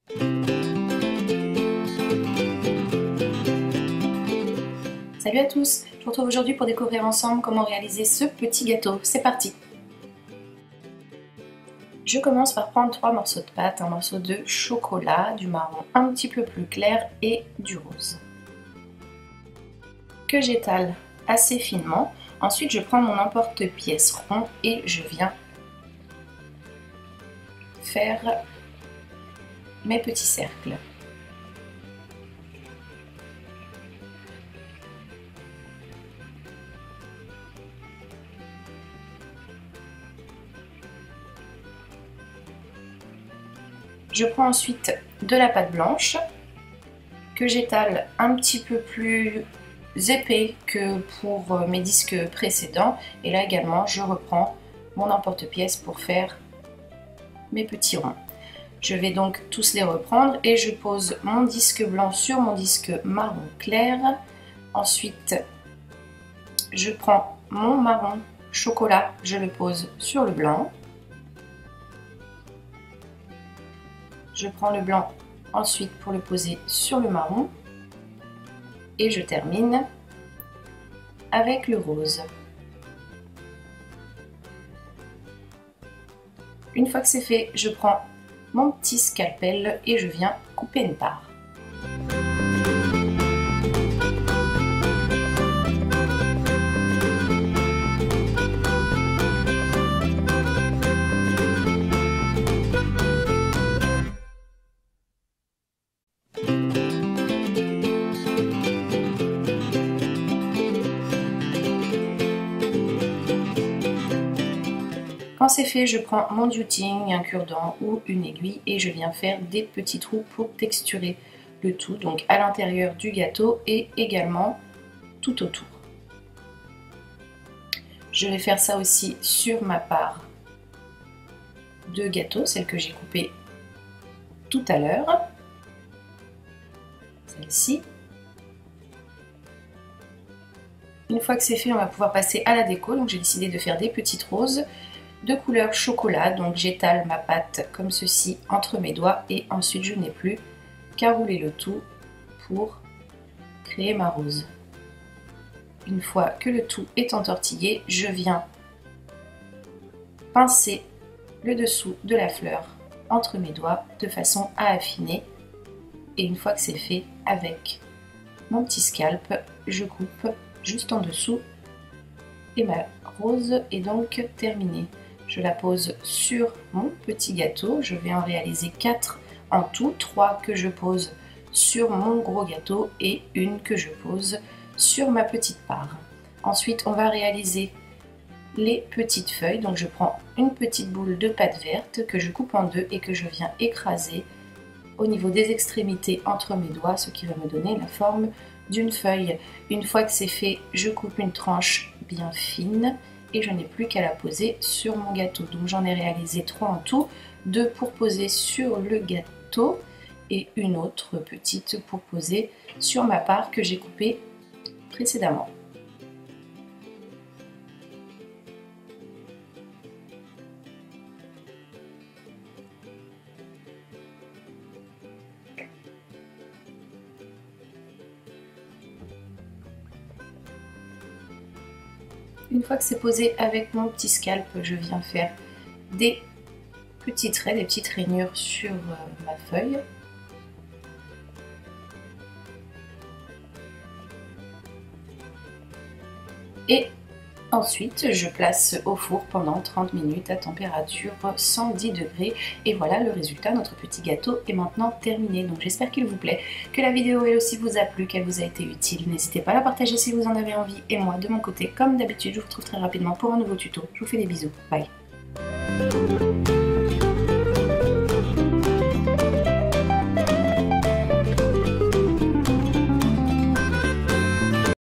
Salut à tous, je vous retrouve aujourd'hui pour découvrir ensemble comment réaliser ce petit gâteau. C'est parti! Je commence par prendre 3 morceaux de pâte, un morceau de chocolat, du marron un petit peu plus clair et du rose, que j'étale assez finement. Ensuite je prends mon emporte-pièce rond et je viens faire mes petits cercles. Je prends ensuite de la pâte blanche que j'étale un petit peu plus épais que pour mes disques précédents. Et là également, je reprends mon emporte-pièce pour faire mes petits ronds. Je vais donc tous les reprendre et je pose mon disque blanc sur mon disque marron clair. Ensuite, je prends mon marron chocolat, je le pose sur le blanc. Je prends le blanc ensuite pour le poser sur le marron et je termine avec le rose. Une fois que c'est fait, je prends mon petit scalpel et je viens couper une part. Quand c'est fait, je prends mon duting, un cure-dent ou une aiguille et je viens faire des petits trous pour texturer le tout, donc à l'intérieur du gâteau et également tout autour. Je vais faire ça aussi sur ma part de gâteau, celle que j'ai coupée tout à l'heure, celle-ci. Une fois que c'est fait, on va pouvoir passer à la déco, donc j'ai décidé de faire des petites roses de couleur chocolat, donc j'étale ma pâte comme ceci entre mes doigts et ensuite je n'ai plus qu'à rouler le tout pour créer ma rose. Une fois que le tout est entortillé, je viens pincer le dessous de la fleur entre mes doigts de façon à affiner et une fois que c'est fait, avec mon petit scalp, je coupe juste en dessous et ma rose est donc terminée. Je la pose sur mon petit gâteau, je vais en réaliser 4 en tout, 3 que je pose sur mon gros gâteau et une que je pose sur ma petite part. Ensuite on va réaliser les petites feuilles, donc je prends une petite boule de pâte verte que je coupe en deux et que je viens écraser au niveau des extrémités entre mes doigts, ce qui va me donner la forme d'une feuille. Une fois que c'est fait, je coupe une tranche bien fine et je n'ai plus qu'à la poser sur mon gâteau. Donc j'en ai réalisé 3 en tout, 2 pour poser sur le gâteau et une autre petite pour poser sur ma part que j'ai coupée précédemment. Une fois que c'est posé avec mon petit scalp, je viens faire des petits traits, des petites rainures sur ma feuille. Et ensuite, je place au four pendant 30 minutes à température 110 degrés. Et voilà le résultat, notre petit gâteau est maintenant terminé. Donc j'espère qu'il vous plaît, que la vidéo elle aussi vous a plu, qu'elle vous a été utile. N'hésitez pas à la partager si vous en avez envie. Et moi, de mon côté, comme d'habitude, je vous retrouve très rapidement pour un nouveau tuto. Je vous fais des bisous. Bye!